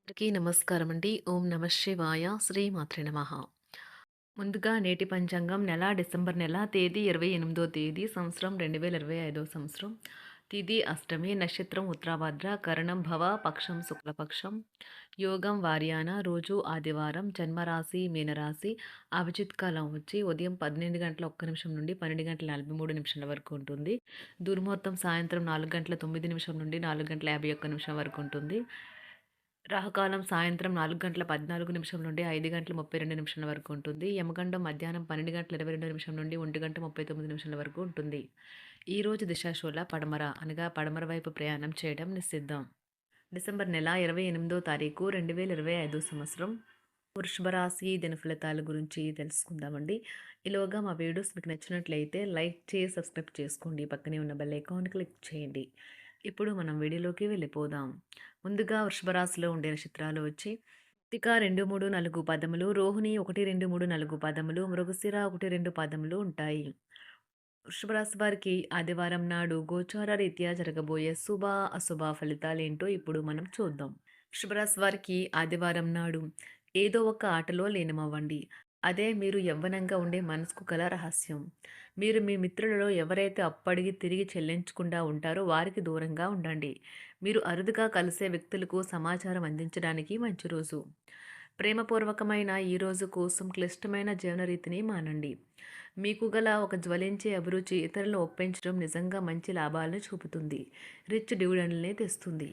అందరికీ నమస్కారం అండి. ఓం నమ శివాయ. శ్రీమాత్రే నమః. ముందుగా నేటి పంచాంగం నెల డిసెంబర్ నెల తేదీ 28వ తేదీ సంవత్సరం 2025 సంవత్సరం. తిథి అష్టమి, నక్షత్రం ఉత్తరాభాద్ర, కరణం భవ, పక్షం శుక్లపక్షం, యోగం వార్యాన, రోజు ఆదివారం, జన్మరాశి మీనరాశి, అభిజిత్ కాలం వచ్చి ఉదయం 12:01 నుండి 12:43 వరకు ఉంటుంది. దుర్ముహూర్తం సాయంత్రం 4:09 నుండి 4:51 వరకు ఉంటుంది. రాహుకాలం సాయంత్రం 4:14 నుండి 5:32 వరకు ఉంటుంది. యమగండం మధ్యాహ్నం 12:22 నుండి 1:39 వరకు ఉంటుంది. ఈరోజు దిశాశూల పడమర అనగా పడమర వైపు ప్రయాణం చేయడం నిషిద్ధం. డిసెంబర్ నెల 28వ తారీఖు 2025 సంవత్సరం. వృషభ రాశి దినఫలితాల గురించి తెలుసుకుందామండి. ఈలోగా మా వీడియోస్ మీకు నచ్చినట్లయితే లైక్ చేసి సబ్స్క్రైబ్ చేసుకోండి. పక్కనే ఉన్న బెల్ ఐకాన్ క్లిక్ చేయండి. ఇప్పుడు మనం వీడియోలోకి వెళ్ళిపోదాం. ముందుగా వృషభ రాశిలో ఉండే నక్షత్రాలు వచ్చి కృత్తిక 2, 3, 4 పదములు, రోహిణి 1, 2, 3, 4 పదములు, మృగశిర 1, 2 పదములు ఉంటాయి. వృషభ రాశి వారికి ఆదివారం నాడు గోచార రీత్యా జరగబోయే శుభ అశుభ ఫలితాలేంటో ఇప్పుడు మనం చూద్దాం. వృషభ రాశి వారికి ఆదివారం నాడు ఏదో ఒక ఆటలో లీనమవ్వండి. అదే మీరు యవ్వనంగా ఉండే మనసుకు గల రహస్యం. మీరు మీ మిత్రులలో ఎవరైతే అప్పడిగి తిరిగి చెల్లించకుండా ఉంటారో వారికి దూరంగా ఉండండి. మీరు అరుదుగా కలిసే వ్యక్తులకు సమాచారం అందించడానికి మంచి రోజు. ప్రేమపూర్వకమైన ఈ రోజు కోసం క్లిష్టమైన జీవనరీతిని మానండి. మీకు గల ఒక జ్వలించే అభిరుచి ఇతరులను ఒప్పించడం నిజంగా మంచి లాభాలను చూపుతుంది. రిచ్ డివిడెండ్లని తెస్తుంది.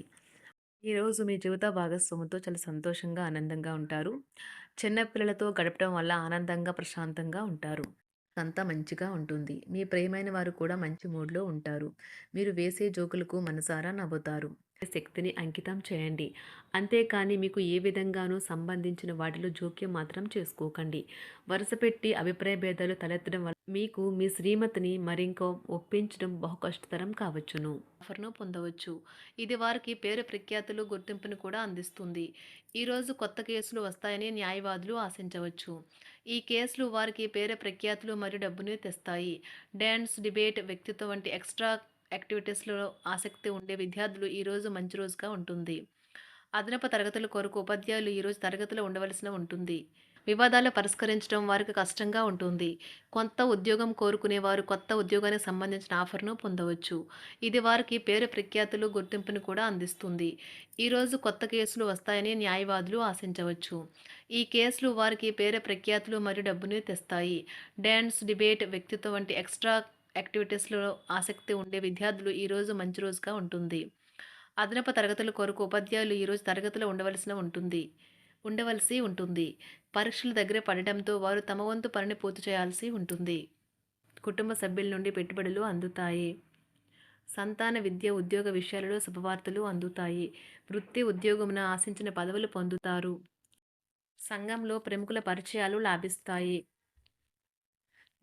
ఈరోజు మీ జీవిత భాగస్వామితో చాలా సంతోషంగా, ఆనందంగా ఉంటారు. చిన్న పిల్లలతో గడపడం వల్ల ఆనందంగా, ప్రశాంతంగా ఉంటారు. అంతా మంచిగా ఉంటుంది. మీ ప్రియమైన వారు కూడా మంచి మూడ్‌లో ఉంటారు. మీరు వేసే జోకులకు మనసారా నవ్వుతారు. శక్తిని అంకితం చేయండి. అంతేకాని మీకు ఏ విధంగానూ సంబంధించిన వాటిలో జోక్యం మాత్రం చేసుకోకండి. వరుసపెట్టి అభిప్రాయ భేదాలు తలెత్తడం వల్ల మీకు మీ శ్రీమతిని మరింకో ఒప్పించడం బహు కష్టతరం కావచ్చును. ఆఫర్‌ను పొందవచ్చు. ఇది వారికి పేరు ప్రఖ్యాతులు, గుర్తింపును కూడా అందిస్తుంది. ఈరోజు కొత్త కేసులు వస్తాయని న్యాయవాదులు ఆశించవచ్చు. ఈ కేసులు వారికి పేరు ప్రఖ్యాతులు మరియు డబ్బుని తెస్తాయి. డాన్స్, డిబేట్, వ్యక్తిత్వం వంటి ఎక్స్ట్రా యాక్టివిటీస్‌లో ఆసక్తి ఉండే విద్యార్థులు ఈరోజు మంచి రోజుగా ఉంటుంది. అదనపు తరగతుల కొరకు ఉపాధ్యాయులు ఈరోజు తరగతిలో ఉండవలసిన ఉంటుంది. వివాదాలు పరిష్కరించడం వారికి కష్టంగా ఉంటుంది. కొత్త ఉద్యోగం కోరుకునేవారు కొత్త ఉద్యోగానికి సంబంధించిన ఆఫర్‌ను పొందవచ్చు. ఇది వారికి పేరు ప్రఖ్యాతులు, గుర్తింపును కూడా అందిస్తుంది. ఈరోజు కొత్త కేసులు వస్తాయని న్యాయవాదులు ఆశించవచ్చు. ఈ కేసులు వారికి పేరు ప్రఖ్యాతులు మరియు డబ్బుని తెస్తాయి. డాన్స్, డిబేట్, వ్యక్తిత్వం వంటి ఎక్స్ట్రా యాక్టివిటీస్‌లో ఆసక్తి ఉండే విద్యార్థులు ఈరోజు మంచి రోజుగా ఉంటుంది. అదనపు తరగతుల కొరకు ఉపాధ్యాయులు ఈరోజు తరగతిలో ఉండవలసి ఉంటుంది. పరీక్షలు దగ్గర పడటంతో వారు తమ వంతు పనిని పూర్తి చేయాల్సి ఉంటుంది. కుటుంబ సభ్యుల నుండి పెట్టుబడులు అందుతాయి. సంతాన విద్య, ఉద్యోగ విషయాలలో శుభవార్తలు అందుతాయి. వృత్తి, ఉద్యోగమున ఆశించిన పదవులు పొందుతారు. సంఘంలో ప్రముఖుల పరిచయాలు లాభిస్తాయి.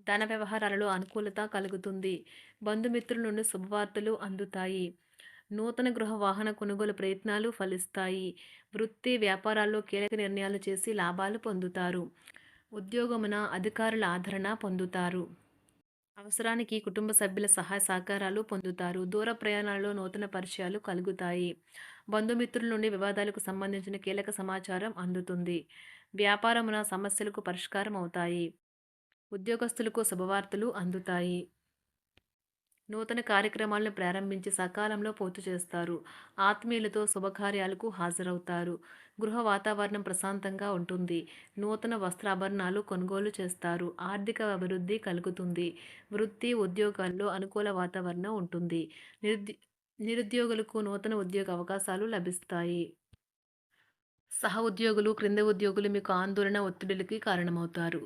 ధన వ్యవహారాలలో అనుకూలత కలుగుతుంది. బంధుమిత్రుల నుండి శుభవార్తలు అందుతాయి. నూతన గృహ వాహన కొనుగోలు ప్రయత్నాలు ఫలిస్తాయి. వృత్తి, వ్యాపారాల్లో కీలక నిర్ణయాలు చేసి లాభాలు పొందుతారు. ఉద్యోగమున అధికారుల ఆదరణ పొందుతారు. అవసరానికి కుటుంబ సభ్యుల సహాయ సహకారాలు పొందుతారు. దూర ప్రయాణాలలో నూతన పరిచయాలు కలుగుతాయి. బంధుమిత్రుల నుండి వివాదాలకు సంబంధించిన కీలక సమాచారం అందుతుంది. వ్యాపారమున సమస్యలకు పరిష్కారం అవుతాయి. ఉద్యోగస్తులకు శుభవార్తలు అందుతాయి. నూతన కార్యక్రమాలను ప్రారంభించి సకాలంలో పూర్తి చేస్తారు. ఆత్మీయులతో శుభకార్యాలకు హాజరవుతారు. గృహ వాతావరణం ప్రశాంతంగా ఉంటుంది. నూతన వస్త్రాభరణాలు కొనుగోలు చేస్తారు. ఆర్థిక అభివృద్ధి కలుగుతుంది. వృత్తి, ఉద్యోగాల్లో అనుకూల వాతావరణం ఉంటుంది. నిరుద్యోగులకు నూతన ఉద్యోగ అవకాశాలు లభిస్తాయి. సహ ఉద్యోగులు, క్రింద ఉద్యోగులు మీకు ఆందోళన, ఒత్తిడులకి కారణమవుతారు.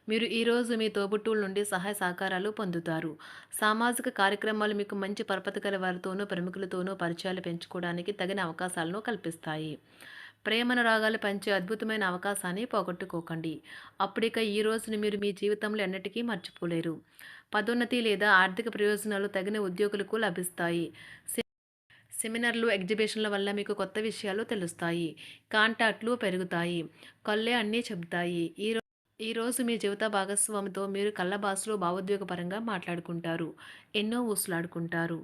మీరు ఈరోజు మీ తోబుట్టువుల నుండి సహాయ సహకారాలు పొందుతారు. సామాజిక కార్యక్రమాలు మీకు మంచి పరపతి గల వారితోనూ, ప్రముఖులతోనూ పరిచయాలు పెంచుకోవడానికి తగిన అవకాశాలను కల్పిస్తాయి. ప్రేమానురాగాలు పంచే అద్భుతమైన అవకాశాన్ని పోగొట్టుకోకండి. అప్పుడిక ఈ రోజుని మీరు మీ జీవితంలో ఎన్నటికీ మర్చిపోలేరు. పదోన్నతి లేదా ఆర్థిక ప్రయోజనాలు తగిన ఉద్యోగులకు లభిస్తాయి. సెమినార్లు, ఎగ్జిబిషన్ల వల్ల మీకు కొత్త విషయాలు తెలుస్తాయి. కాంటాక్ట్లు పెరుగుతాయి. కళ్ళే అన్నీ చెబుతాయి. ఈరోజు మీ జీవిత భాగస్వామితో మీరు కళ్ళ భాషలో భావోద్వేగపరంగా మాట్లాడుకుంటారు. ఎన్నో ఊసులాడుకుంటారు.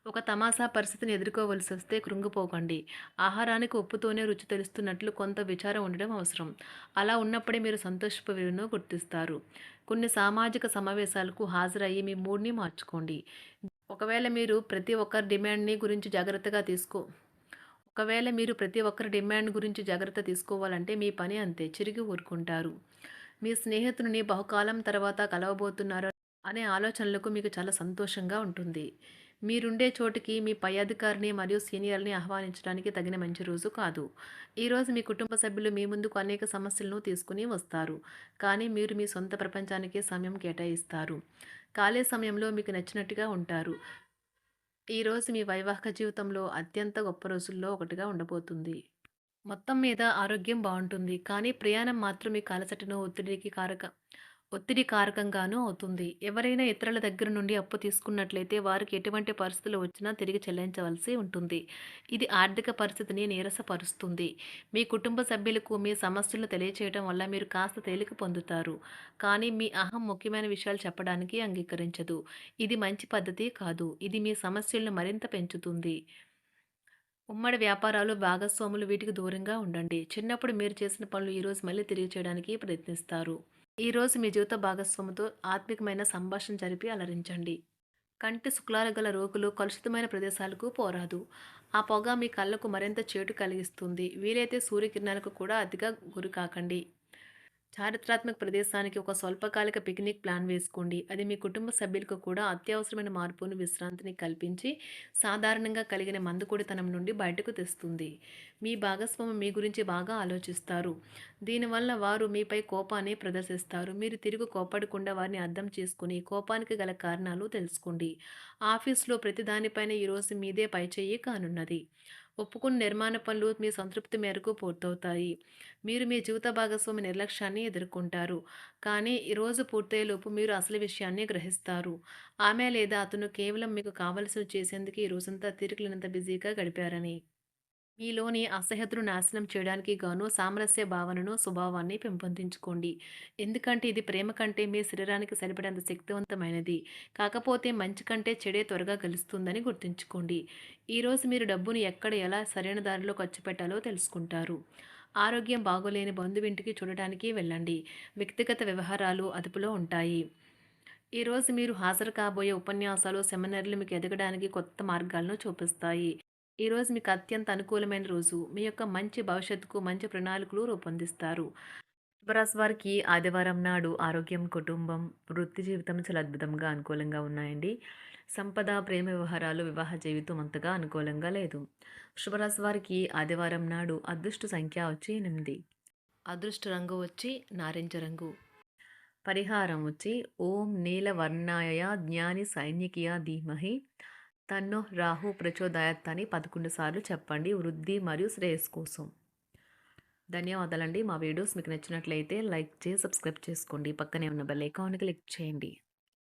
ఒక తమాషా పరిస్థితిని ఎదుర్కోవలసొస్తే కృంగిపోకండి. ఆహారానికి ఉప్పుతోనే రుచి తెలుస్తున్నట్లు కొంత విచారం ఉండడం అవసరం. అలా ఉన్నప్పుడే మీరు సంతోషపు విలువను గుర్తిస్తారు. కొన్ని సామాజిక సమావేశాలకు హాజరయ్యి మీ మూడ్‌ని మార్చుకోండి. ఒకవేళ మీరు ప్రతి ఒక్కరి డిమాండ్‌ని గురించి జాగ్రత్తగా తీసుకో ఒకవేళ మీరు ప్రతి ఒక్కరి డిమాండ్ గురించి జాగ్రత్త తీసుకోవాలంటే మీ పని అంతే. చిరిగి ఊరుకుంటారు. మీ స్నేహితుడిని బహుకాలం తర్వాత కలవబోతున్నారు అనే ఆలోచనలకు మీకు చాలా సంతోషంగా ఉంటుంది. మీరుండే చోటికి మీ పై అధికారిని మరియు సీనియర్‌ని ఆహ్వానించడానికి తగిన మంచి రోజు కాదు. ఈరోజు మీ కుటుంబ సభ్యులు మీ ముందుకు అనేక సమస్యలను తీసుకొని వస్తారు. కానీ మీరు మీ సొంత ప్రపంచానికే సమయం కేటాయిస్తారు. ఖాళీ సమయంలో మీకు నచ్చినట్టుగా ఉంటారు. ఈరోజు మీ వైవాహిక జీవితంలో అత్యంత గొప్ప రోజుల్లో ఒకటిగా ఉండబోతుంది. మొత్తం మీద ఆరోగ్యం బావుంటుంది. కానీ ప్రయాణం మాత్రం మీకు అలసటను, ఒత్తిడి కారకంగానూ అవుతుంది. ఎవరైనా ఇతరుల దగ్గర నుండి అప్పు తీసుకున్నట్లయితే వారికి ఎటువంటి పరిస్థితులు వచ్చినా తిరిగి చెల్లించవలసి ఉంటుంది. ఇది ఆర్థిక పరిస్థితిని నీరసపరుస్తుంది. మీ కుటుంబ సభ్యులకు మీ సమస్యలను తెలియచేయడం వల్ల మీరు కాస్త తేలిక పొందుతారు. కానీ మీ అహం ముఖ్యమైన విషయాలు చెప్పడానికి అంగీకరించదు. ఇది మంచి పద్ధతి కాదు. ఇది మీ సమస్యలను మరింత పెంచుతుంది. ఉమ్మడి వ్యాపారాలు, భాగస్వాములు వీటికి దూరంగా ఉండండి. చిన్నప్పుడు మీరు చేసిన పనులు ఈరోజు మళ్ళీ తిరిగి చేయడానికి ప్రయత్నిస్తారు. ఈరోజు మీ జీవిత భాగస్వామితో ఆత్మికమైన సంభాషణ జరిపి అలరించండి. కంటి శుక్లాలు గల రోగులు కలుషితమైన ప్రదేశాలకు పోరాదు. ఆ పొగ మీ కళ్ళకు మరింత చేటు కలిగిస్తుంది. వీలైతే సూర్యకిరణాలకు కూడా అతిగా గురికాకండి. చారిత్రాత్మక ప్రదేశానికి ఒక స్వల్పకాలిక పిక్నిక్ ప్లాన్ వేసుకోండి. అది మీ కుటుంబ సభ్యులకు కూడా అత్యవసరమైన మార్పును, విశ్రాంతిని కల్పించి సాధారణంగా కలిగిన మందుకొడితనం నుండి బయటకు తెస్తుంది. మీ భాగస్వామి మీ గురించి బాగా ఆలోచిస్తారు. దీనివల్ల వారు మీపై కోపాన్ని ప్రదర్శిస్తారు. మీరు తిరిగి కోపడకుండా వారిని అర్థం చేసుకుని కోపానికి గల కారణాలు తెలుసుకోండి. ఆఫీస్లో ప్రతి దానిపైన ఈరోజు మీదే పైచేయి కానున్నది. ఒప్పుకున్న నిర్మాణ పనులు మీ సంతృప్తి మేరకు పూర్తవుతాయి. మీరు మీ జీవిత భాగస్వామి నిర్లక్ష్యాన్ని ఎదుర్కొంటారు. కానీ ఈరోజు పూర్తయ్యేలోపు మీరు అసలు విషయాన్ని గ్రహిస్తారు. ఆమె లేదా అతను కేవలం మీకు కావలసినవి చేసేందుకు ఈ రోజంతా తీరికలేనంత బిజీగా గడిపారని. మీలోని అసహ్యతను నాశనం చేయడానికి గాను సామరస్య భావనను, స్వభావాన్ని పెంపొందించుకోండి. ఎందుకంటే ఇది ప్రేమ కంటే మీ శరీరానికి సరిపడేంత శక్తివంతమైనది. కాకపోతే మంచి కంటే చెడే త్వరగా గెలుస్తుందని గుర్తుంచుకోండి. ఈరోజు మీరు డబ్బును ఎక్కడ ఎలా సరైన దారిలో ఖర్చు పెట్టాలో తెలుసుకుంటారు. ఆరోగ్యం బాగోలేని బంధువింటికి చూడటానికి వెళ్ళండి. వ్యక్తిగత వ్యవహారాలు అదుపులో ఉంటాయి. ఈరోజు మీరు హాజరు కాబోయే ఉపన్యాసాలు, సెమినార్లు మీకు ఎదగడానికి కొత్త మార్గాలను చూపిస్తాయి. ఈరోజు మీకు అత్యంత అనుకూలమైన రోజు. మీ యొక్క మంచి భవిష్యత్తుకు మంచి ప్రణాళికలు రూపొందిస్తారు. వృషభరాశి వారికి ఆదివారం నాడు ఆరోగ్యం, కుటుంబం, వృత్తి జీవితం చాలా అద్భుతంగా అనుకూలంగా ఉన్నాయండి. సంపద, ప్రేమ వ్యవహారాలు, వివాహ జీవితం అంతగా అనుకూలంగా లేదు. వృషభరాశి వారికి ఆదివారం నాడు అదృష్ట సంఖ్య వచ్చి 8. అదృష్ట రంగు వచ్చి నారింజ రంగు. పరిహారం వచ్చి ఓం నీలవర్ణాయ జ్ఞాని సైన్యకియ ధీమహి తన్నో రాహు ప్రచోదయాత్ అని 11 సార్లు చెప్పండి వృద్ధి మరియు శ్రేయస్సు కోసం. ధన్యవాదాలండి. మా వీడియోస్ మీకు నచ్చినట్లయితే లైక్ చేసి సబ్స్క్రైబ్ చేసుకోండి. పక్కనే ఉన్న బెల్ ఐకాన్ క్లిక్ చేయండి.